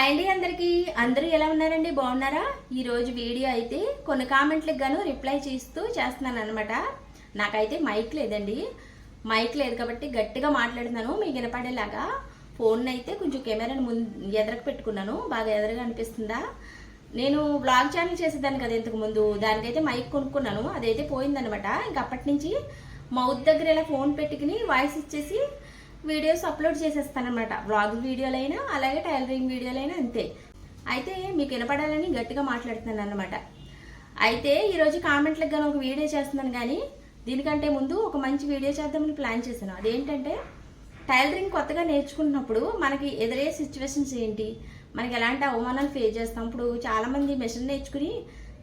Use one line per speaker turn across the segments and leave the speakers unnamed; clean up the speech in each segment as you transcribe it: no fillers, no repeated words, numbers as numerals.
Hi అండి అందరూ ఎలా ఉన్నారండి? బాగున్నారా? ఈ రోజు వీడియో అయితే కొన్ని కామెంట్లకు గాను రిప్లై చేస్తున్నాను అనమాట. నాకైతే మైక్ లేదండి. మైక్ లేదు కాబట్టి గట్టిగా మాట్లాడుతున్నాను మీకు వినపడేలాగా. ఫోన్ అయితే కొంచెం కెమెరాని ఎదరకు పెట్టుకున్నాను. బాగా ఎదరగా అనిపిస్తుందా? నేను బ్లాగ్ ఛానల్ చేసేదాన్ని కదా ఇంతకు ముందు. దానికైతే మైక్ కొనుక్కున్నాను, అదైతే పోయిందనమాట. ఇంక అప్పటి నుంచి మౌత్ దగ్గర ఇలా ఫోన్ పెట్టుకుని వాయిస్ ఇచ్చేసి వీడియోస్ అప్లోడ్ చేసేస్తానమాట. వ్లాగ్ వీడియోలైనా అలాగే టైలరింగ్ వీడియోలైనా అంతే. అయితే మీకు వినపడాలని గట్టిగా మాట్లాడుతున్నాను అనమాట. అయితే ఈరోజు కామెంట్లకు కానీ ఒక వీడియో చేస్తున్నాను, కానీ దీనికంటే ముందు ఒక మంచి వీడియో చేద్దామని ప్లాన్ చేశాను. అదేంటంటే టైలరింగ్ కొత్తగా నేర్చుకుంటున్నప్పుడు మనకి ఎదురయ్యే సిచ్యువేషన్స్ ఏంటి, మనకి ఎలాంటి అవమానాలు ఫేస్ చేస్తాం. ఇప్పుడు చాలామంది మెషిన్ నేర్చుకుని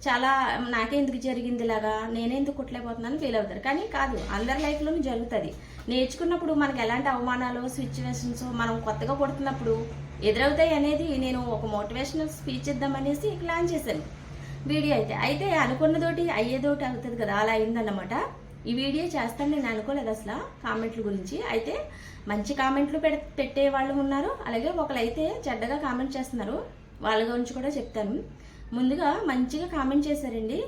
చాలా నాకే ఎందుకు జరిగింది ఇలాగా, నేనే ఎందుకు కుట్టలేకపోతున్నాను ఫీల్ అవుతారు. కానీ కాదు, అందరి లైఫ్లోనూ జరుగుతుంది. నేర్చుకున్నప్పుడు మనకి ఎలాంటి అవమానాలు సిచ్యువేషన్స్ మనం కొత్తగా కుడుతున్నప్పుడు ఎదురవుతాయి అనేది నేను ఒక మోటివేషనల్ స్పీచ్ ఇద్దామనేసి ప్లాన్ చేశాను వీడియో. అయితే అనుకున్నదోటి అయ్యేదోటి అవుతుంది కదా, అలా అయిందన్నమాట. ఈ వీడియో చేస్తాను నేను అనుకోలేదు అసలు కామెంట్ల గురించి. అయితే మంచి కామెంట్లు పెట్టే వాళ్ళు ఉన్నారు, అలాగే ఒకరైతే చెడ్డగా కామెంట్ చేస్తున్నారు. వాళ్ళ గురించి కూడా చెప్తాను. ముందుగా మంచిగా కామెంట్ చేశారండి.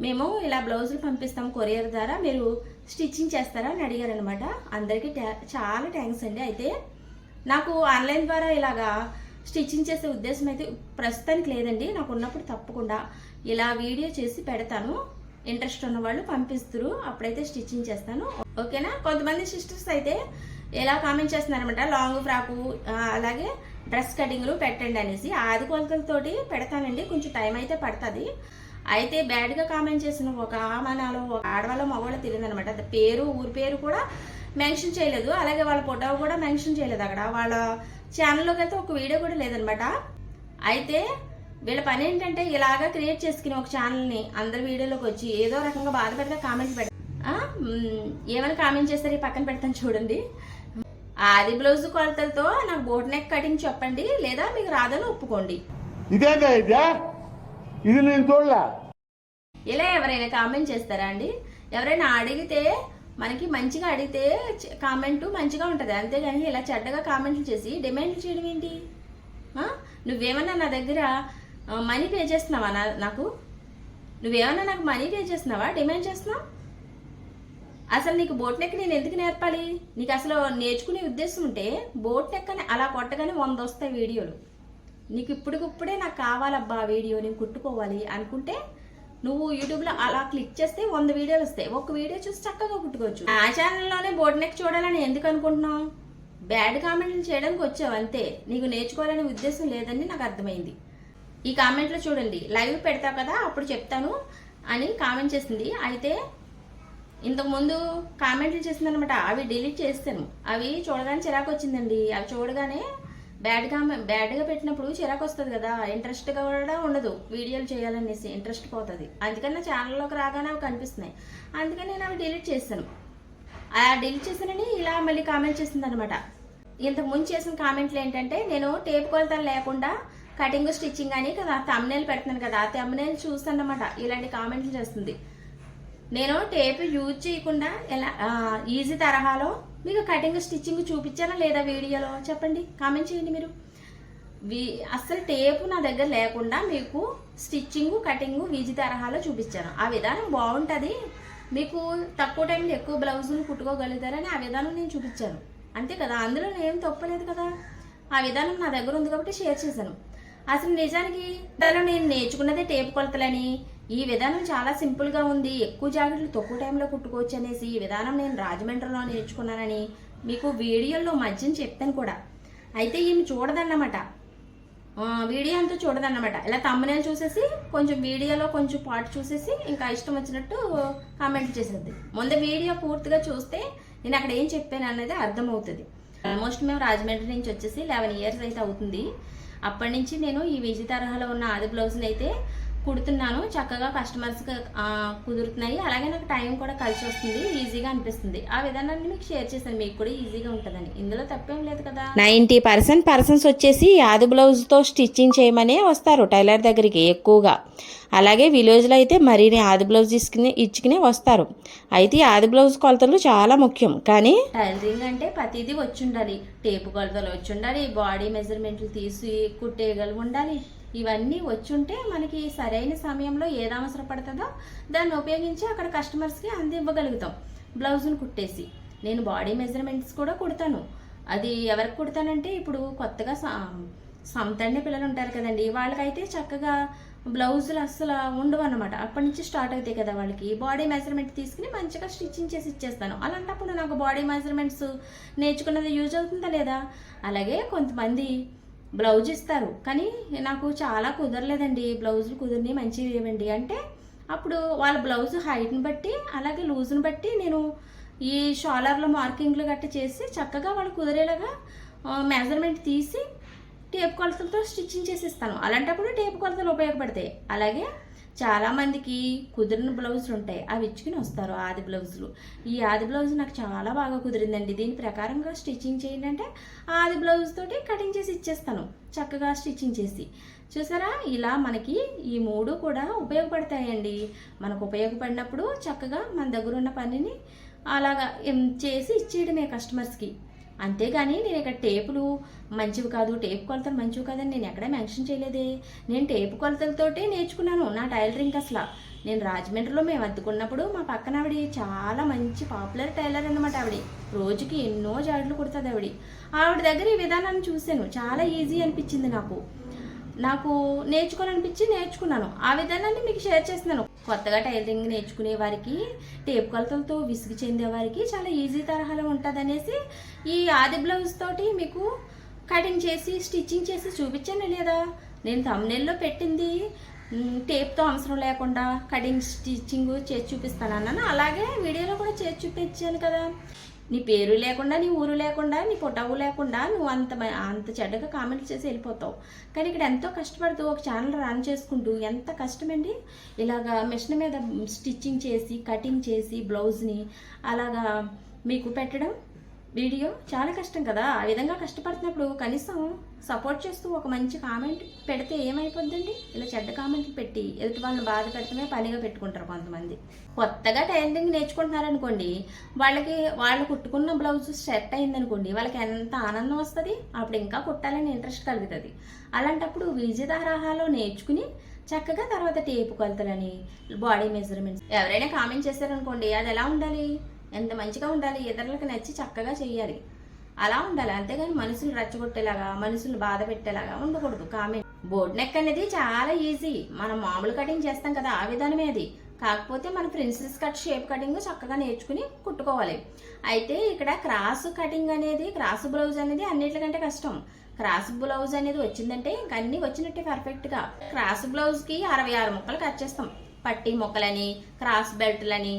మేము ఇలా బ్లౌజులు పంపిస్తాం కొరియర్ ద్వారా, మీరు స్టిచ్చింగ్ చేస్తారా అని అడిగారనమాట. అందరికీ చాలా థ్యాంక్స్ అండి. అయితే నాకు ఆన్లైన్ ద్వారా ఇలాగా స్టిచ్చింగ్ చేసే ఉద్దేశం అయితే ప్రస్తుతానికి లేదండి. నాకు ఉన్నప్పుడు తప్పకుండా ఇలా వీడియో చేసి పెడతాను. ఇంట్రెస్ట్ ఉన్న వాళ్ళు పంపిస్తారు, అప్పుడైతే స్టిచ్చింగ్ చేస్తాను. ఓకేనా? కొంతమంది సిస్టర్స్ అయితే ఎలా కామెంట్ చేస్తున్నారనమాట, లాంగ్ ఫ్రాకు అలాగే డ్రెస్ కటింగ్లు పెట్టండి అనేసి. ఆది కొలతలతోటి పెడతానండి, కొంచెం టైం అయితే పడుతుంది. అయితే బ్యాడ్గా కామెంట్ చేసిన ఒక ఆమనాలో ఒక ఆడవాళ్ళ మగవాళ్ళ తెలియదు అనమాట. పేరు ఊరి పేరు కూడా మెన్షన్ చేయలేదు, అలాగే వాళ్ళ ఫోటో కూడా మెన్షన్ చేయలేదు. అక్కడ వాళ్ళ ఛానల్లోకి అయితే ఒక వీడియో కూడా లేదనమాట. అయితే వీళ్ళ పని ఏంటంటే ఇలాగా క్రియేట్ చేసుకుని ఒక ఛానల్ని అందరి వీడియోలోకి వచ్చి ఏదో రకంగా బాధ పెడితే కామెంట్స్ పెడతారు. ఏమైనా కామెంట్ చేస్తారు, ఈ పక్కన పెడతాను చూడండి. ఆది బ్లౌజ్ కొలతలతో నాకు బోట్ నెక్ కటింగ్ చెప్పండి, లేదా మీకు రాదని ఒప్పుకోండి.
ఇది నేను చూడలే.
ఇలా ఎవరైనా కామెంట్ చేస్తారా అండి? ఎవరైనా అడిగితే మనకి మంచిగా అడిగితే కామెంట్ మంచిగా ఉంటుంది, అంతేగాని ఇలా చెడ్డగా కామెంట్లు చేసి డిమాండ్లు చేయడం ఏంటి? నువ్వేమన్నా నా దగ్గర మనీ పే చేస్తున్నావా? నాకు నువ్వేమన్నా నాకు మనీ పే చేస్తున్నావా? డిమాండ్ చేస్తున్నావు? అసలు నీకు బోట్ నెక్ నేను ఎందుకు నేర్పాలి? నీకు అసలు నేర్చుకునే ఉద్దేశం ఉంటే బోట్ నెక్ అని అలా కొట్టగానే 100 వస్తాయి వీడియోలు. నీకు ఇప్పుడికిప్పుడే నాకు కావాలబ్బా వీడియో, నేను కుట్టుకోవాలి అనుకుంటే నువ్వు యూట్యూబ్లో అలా క్లిక్ చేస్తే 100 వీడియోలు వస్తాయి. ఒక వీడియో చూసి చక్కగా కుట్టుకోవచ్చు. ఆ ఛానల్లోనే బోట్ నెక్ చూడాలని ఎందుకు అనుకుంటున్నావు? బ్యాడ్ కామెంట్లు చేయడానికి వచ్చావు అంతే. నీకు నేర్చుకోవాలనే ఉద్దేశం లేదని నాకు అర్థమైంది. ఈ కామెంట్లో చూడండి, లైవ్ పెడతావు కదా అప్పుడు చెప్తాను అని కామెంట్ చేసింది. అయితే ఇంతకుముందు కామెంట్లు చేసిందనమాట, అవి డిలీట్ చేస్తాను. అవి చూడగానే చిరాకు వచ్చిందండి. అవి చూడగానే బ్యాడ్గా పెట్టినప్పుడు చిరాకు వస్తుంది కదా, ఇంట్రెస్ట్గా కూడా ఉండదు వీడియోలు చేయాలనేసి, ఇంట్రెస్ట్ పోతుంది. అందుకని నా ఛానల్లోకి రాగానే అవి కనిపిస్తున్నాయి, అందుకని నేను అవి డిలీట్ చేస్తాను. ఆ డిలీట్ చేశానని ఇలా మళ్ళీ కామెంట్ చేసింది అనమాట. ఇంతకు ముందు చేసిన కామెంట్లు ఏంటంటే నేను టేప్ కొలతలు లేకుండా కటింగ్ స్టిచ్చింగ్ అని కదా థంబ్నెయిల్ పెడుతున్నాను కదా, ఆ థంబ్నెయిల్ చూస్తానమాట ఇలాంటి కామెంట్లు చేస్తుంది. నేను టేప్ యూజ్ చేయకుండా ఎలా ఈజీ తరహాలో మీకు కటింగ్ స్టిచ్చింగ్ చూపించానా లేదా వీడియోలో? చెప్పండి, కామెంట్ చేయండి మీరు. అస్సలు టేపు నా దగ్గర లేకుండా మీకు స్టిచ్చింగ్ కటింగ్ ఈజీ తరహాలో చూపించాను. ఆ విధానం బాగుంటుంది, మీకు తక్కువ టైంలో ఎక్కువ బ్లౌజులు కుట్టుకోగలుగుతారని ఆ విధానం నేను చూపించాను, అంతే కదా. అందులో ఏం తప్పలేదు కదా. ఆ విధానం నా దగ్గర ఉంది కాబట్టి షేర్ చేశాను. అసలు నిజానికి నేను నేర్చుకున్నదే టేప్ కొలతలని. ఈ విధానం చాలా సింపుల్గా ఉంది, ఎక్కువ జాకెట్లు తక్కువ టైంలో కుట్టుకోవచ్చు అనేసి ఈ విధానం నేను రాజమండ్రిలో నేర్చుకున్నానని మీకు వీడియోలో మధ్యన చెప్తాను కూడా. అయితే ఈమె చూడదన్నమాట, వీడియో అంతా చూడదన్నమాట. ఇలా థంబ్నెయిల్ చూసేసి కొంచెం వీడియోలో కొంచెం పార్ట్ చూసేసి ఇంకా ఇష్టం వచ్చినట్టు కామెంట్ చేసేది. ముందు వీడియో పూర్తిగా చూస్తే నేను అక్కడ ఏం చెప్పాను అన్నది అర్థమవుతుంది. ఆల్మోస్ట్ మేము రాజమండ్రి నుంచి వచ్చేసి 11 years అయితే అవుతుంది. అప్పటి నుంచి నేను ఈ విజయ తరహాలో ఉన్న ఆది బ్లౌజ్ని అయితే కుడుతున్నాను. చక్కగా కస్టమర్స్కి కుదురుతున్నాయి. అలాగే నాకు టైం కూడా కలిసి వస్తుంది, ఈజీగా అనిపిస్తుంది. ఆ విధానాన్ని మీకు షేర్ చేశాను, మీకు కూడా ఈజీగా ఉంటుందని. ఇందులో తప్పేం లేదు కదా. 90% పర్సన్స్ వచ్చేసి ఆది బ్లౌజ్తో స్టిచ్చింగ్ చేయమనే వస్తారు టైలర్ దగ్గరికి ఎక్కువగా. అలాగే విలేజ్లో అయితే మరిన్ని ఆది బ్లౌజ్ ఇచ్చుకునే వస్తారు. అయితే ఆది బ్లౌజ్ కొలతలు చాలా ముఖ్యం. కానీ టైలరింగ్ అంటే ప్రతిదీ వచ్చి ఉండాలి. టేపు కొలతలు వచ్చి ఉండాలి, బాడీ మెజర్మెంట్లు తీసి కుట్టేయగలిగి ఉండాలి. ఇవన్నీ వచ్చుంటే మనకి సరైన సమయంలో ఏది అవసరం పడుతుందో దాన్ని ఉపయోగించి అక్కడ కస్టమర్స్కి అందివ్వగలుగుతాం. బ్లౌజ్ను కుట్టేసి నేను బాడీ మెజర్మెంట్స్ కూడా కుడతాను. అది ఎవరికి కుడతానంటే ఇప్పుడు కొత్తగా సంతండి పిల్లలు ఉంటారు కదండి, వాళ్ళకైతే చక్కగా బ్లౌజులు అస్సలు ఉండవు అనమాట. అప్పటి నుంచి స్టార్ట్ అవుతాయి కదా వాళ్ళకి. బాడీ మెజర్మెంట్ తీసుకుని మంచిగా స్టిచ్చింగ్ చేసి ఇచ్చేస్తాను. అలాంటప్పుడు నాకు బాడీ మెజర్మెంట్స్ నేర్చుకున్నది యూజ్ అవుతుందా లేదా? అలాగే కొంతమంది బ్లౌజ్ ఇస్తారు, కానీ నాకు చాలా కుదరలేదండి, బ్లౌజులు కుదిరిని మంచివి ఇవ్వండి అంటే అప్పుడు వాళ్ళ బ్లౌజ్ హైట్ని బట్టి అలాగే లూజ్ని బట్టి నేను ఈ షోలర్లో మార్కింగ్లు గట్టి చేసి చక్కగా వాళ్ళు కుదిరేలాగా మెజర్మెంట్ తీసి టేప్ కొలతలతో స్టిచ్చింగ్ చేసి ఇస్తాను. అలాంటప్పుడు టేప్ కొలతలు ఉపయోగపడతాయి. అలాగే చాలామందికి కుదిరిన బ్లౌజులు ఉంటాయి, అవి ఇచ్చుకుని వస్తారు ఆది బ్లౌజులు. ఈ ఆది బ్లౌజ్ నాకు చాలా బాగా కుదిరిందండి. దీని ప్రకారంగా స్టిచ్చింగ్ చేయండి అంటే ఆది బ్లౌజ్ తోటి కటింగ్ చేసి ఇచ్చేస్తాను చక్కగా స్టిచ్చింగ్ చేసి. చూసారా, ఇలా మనకి ఈ మూడు కూడా ఉపయోగపడతాయండి. మనకు ఉపయోగపడినప్పుడు చక్కగా మన దగ్గర ఉన్న పనిని అలాగా చేసి ఇచ్చేయడమే కస్టమర్స్కి. అంతేగాని నేను ఇక్కడ టేపులు మంచివి కాదు, టేపు కొలతలు మంచివి కాదని నేను ఎక్కడా మెన్షన్ చేయలేదే. నేను టేపు కొలతలతోటే నేర్చుకున్నాను నా టైలరింగ్. అసలు నేను రాజమండ్రిలో మేము అద్దుకున్నప్పుడు మా పక్కన ఆవిడ చాలా మంచి పాపులర్ టైలర్ అనమాట. ఆవిడ రోజుకి ఎన్నో జాడులు కుడుతుంది. ఆవిడ దగ్గర ఈ విధానాన్ని చూశాను, చాలా ఈజీ అనిపించింది నాకు నేర్చుకోవాలనిపించి నేర్చుకున్నాను. ఆ విధానాన్ని మీకు షేర్ చేస్తున్నాను. కొత్తగా టైలరింగ్ నేర్చుకునే వారికి, టేప్ కొలతలతో విసుగు చెందే వారికి చాలా ఈజీ తరహాలో ఉంటుంది అనేసి ఈ ఆది బ్లౌజ్ తోటి మీకు కటింగ్ చేసి స్టిచ్చింగ్ చేసి చూపించాను లేదా? నేను థంబ్నెయిల్లో పెట్టింది టేప్తో అవసరం లేకుండా కటింగ్ స్టిచ్చింగ్ చేసి చూపిస్తాను అన్నాను. అలాగే వీడియోలో కూడా చేసి చూపించాను కదా. నీ పేరు లేకుండా, నీ ఊరు లేకుండా, నీ పొటవు లేకుండా నువ్వు అంత చెడ్డగా కామెంట్స్ చేసి వెళ్ళిపోతావు. కానీ ఇక్కడ ఎంతో కష్టపడుతూ ఒక ఛానల్ రన్ చేసుకుంటూ ఎంత కష్టమండి. ఇలాగా మిషన్ మీద స్టిచ్చింగ్ చేసి కటింగ్ చేసి బ్లౌజ్ని అలాగా మీకు పెట్టడం వీడియో చాలా కష్టం కదా. ఆ విధంగా కష్టపడుతున్నప్పుడు కనీసం సపోర్ట్ చేస్తూ ఒక మంచి కామెంట్ పెడితే ఏమైపోద్దండి? ఇలా చెడ్డ కామెంట్లు పెట్టి ఎదుటి వాళ్ళని బాధ పెడతామే పనిగా పెట్టుకుంటారు కొంతమంది. కొత్తగా టైలరింగ్ నేర్చుకుంటున్నారనుకోండి, వాళ్ళు కుట్టుకున్న బ్లౌజ్ సెట్ అయిందనుకోండి, వాళ్ళకి ఎంత ఆనందం వస్తుంది, అప్పుడు ఇంకా కుట్టాలని ఇంట్రెస్ట్ కలుగుతుంది. అలాంటప్పుడు విజయధారాహాలో నేర్చుకుని చక్కగా తర్వాత టేపు కొలతలని బాడీ మెజర్మెంట్స్ ఎవరైనా కామెంట్ చేశారనుకోండి, అది ఎలా ఉండాలి? ఎంత మంచిగా ఉండాలి, ఇతరులకు నచ్చి చక్కగా చెయ్యాలి, అలా ఉండాలి. అంతేగాని మనుషులు రెచ్చగొట్టేలాగా, మనుషులు బాధ పెట్టేలాగా ఉండకూడదు కామెంట్. బోర్డ్ నెక్ అనేది చాలా ఈజీ, మనం మామూలు కటింగ్ చేస్తాం కదా ఆ విధానమే అది. కాకపోతే మన ప్రిన్సెస్ కట్ షేప్ కటింగ్ చక్కగా నేర్చుకుని కుట్టుకోవాలి. అయితే ఇక్కడ క్రాస్ కటింగ్ అనేది, క్రాస్ బ్లౌజ్ అనేది అన్నిటికంటే కష్టం. క్రాస్ బ్లౌజ్ అనేది వచ్చిందంటే ఇంక అన్నీ వచ్చినట్టే పర్ఫెక్ట్గా. క్రాస్ బ్లౌజ్కి 66 ముక్కలు కట్ చేస్తాం. పట్టీ ముక్కలని, క్రాస్ బెల్ట్లని,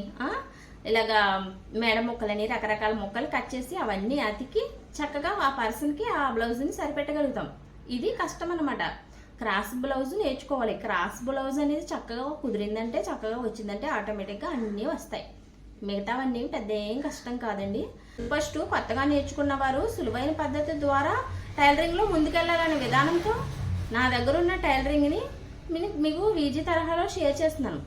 ఇలాగా మేడ ముక్కలని, రకరకాల ముక్కలు కట్ చేసి అవన్నీ అతికి చక్కగా ఆ పర్సన్కి ఆ బ్లౌజ్ని సరిపెట్టగలుగుతాం. ఇది కష్టం అన్నమాట. క్రాస్ బ్లౌజ్ నేర్చుకోవాలి. క్రాస్ బ్లౌజ్ అనేది చక్కగా కుదిరిందంటే, చక్కగా వచ్చిందంటే ఆటోమేటిక్గా అన్నీ వస్తాయి. మిగతావన్నీ పెద్ద ఏం కష్టం కాదండి. ఫస్ట్ కొత్తగా నేర్చుకున్న వారు సులువైన పద్ధతి ద్వారా టైలరింగ్లో ముందుకెళ్ళాలనే విధానంతో నా దగ్గర ఉన్న టైలరింగ్ని మీకు ఈజీ తరహాలో షేర్ చేస్తున్నాను.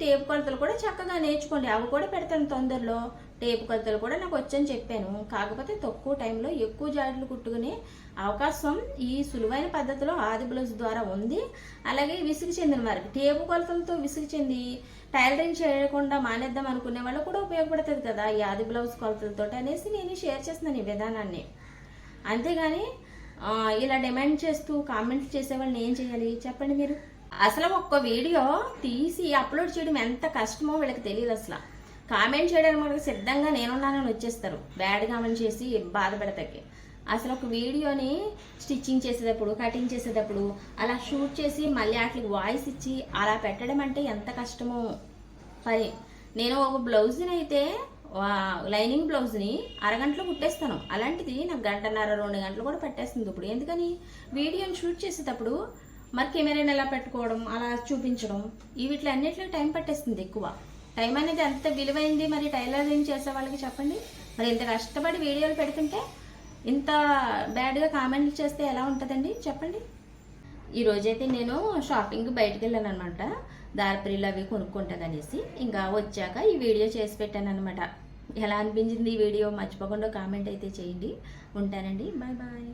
టేపు కొలతలు కూడా చక్కగా నేర్చుకోండి, అవి కూడా పెడతాను తొందరలో. టేపు కొలతలు కూడా నాకు వచ్చని చెప్పాను, కాకపోతే తక్కువ టైంలో ఎక్కువ జాడులు కుట్టుకునే అవకాశం ఈ సులువైన పద్ధతిలో ఆది బ్లౌజ్ ద్వారా ఉంది. అలాగే విసుగు చెందిన వారికి టేపు కొలతలతో విసుగు చెంది టైలరింగ్ చేయకుండా మానేద్దాం అనుకునే వాళ్ళు కూడా ఉపయోగపడుతుంది కదా ఈ ఆది బ్లౌజ్ కొలతలతో అనేసి నేను షేర్ చేస్తున్నాను ఈ విధానాన్ని. అంతేగాని ఇలా డిమాండ్ చేస్తూ కామెంట్స్ చేసే వాళ్ళని ఏం చేయాలి చెప్పండి మీరు? అసలు ఒక్క వీడియో తీసి అప్లోడ్ చేయడం ఎంత కష్టమో వీళ్ళకి తెలియదు. అసలు కామెంట్ చేయడానికి మనకు సిద్ధంగా నేనున్నానని వచ్చేస్తారు, బ్యాడ్ కామెంట్ చేసి బాధపడతాకి. అసలు ఒక వీడియోని స్టిచ్చింగ్ చేసేటప్పుడు, కటింగ్ చేసేటప్పుడు అలా షూట్ చేసి మళ్ళీ వాటికి వాయిస్ ఇచ్చి అలా పెట్టడం అంటే ఎంత కష్టమో పని. నేను ఒక బ్లౌజ్ని అయితే లైనింగ్ బ్లౌజ్ని అరగంటలో కుట్టేస్తాను, అలాంటిది నాకు 1.5 2 గంటలు కూడా పట్టేస్తుంది ఇప్పుడు. ఎందుకని? వీడియోని షూట్ చేసేటప్పుడు మరి కెమెరాని ఎలా పెట్టుకోవడం, అలా చూపించడం, వీటిలో అన్నిట్లో టైం పట్టేస్తుంది ఎక్కువ. టైం అనేది ఎంత విలువైంది మరి టైలరింగ్ చేసే వాళ్ళకి చెప్పండి. మరి ఇంత కష్టపడి వీడియోలు పెడుతుంటే ఇంత బ్యాడ్గా కామెంట్లు చేస్తే ఎలా ఉంటుందండి చెప్పండి. ఈరోజైతే నేను షాపింగ్ బయటకు వెళ్ళాను అనమాట, దారపురీలు అవి కొనుక్కుంటాననేసి. ఇంకా వచ్చాక ఈ వీడియో చేసి పెట్టాను అనమాట. ఎలా అనిపించింది ఈ వీడియో మర్చిపోకుండా కామెంట్ అయితే చేయండి. ఉంటానండి, బాయ్ బాయ్.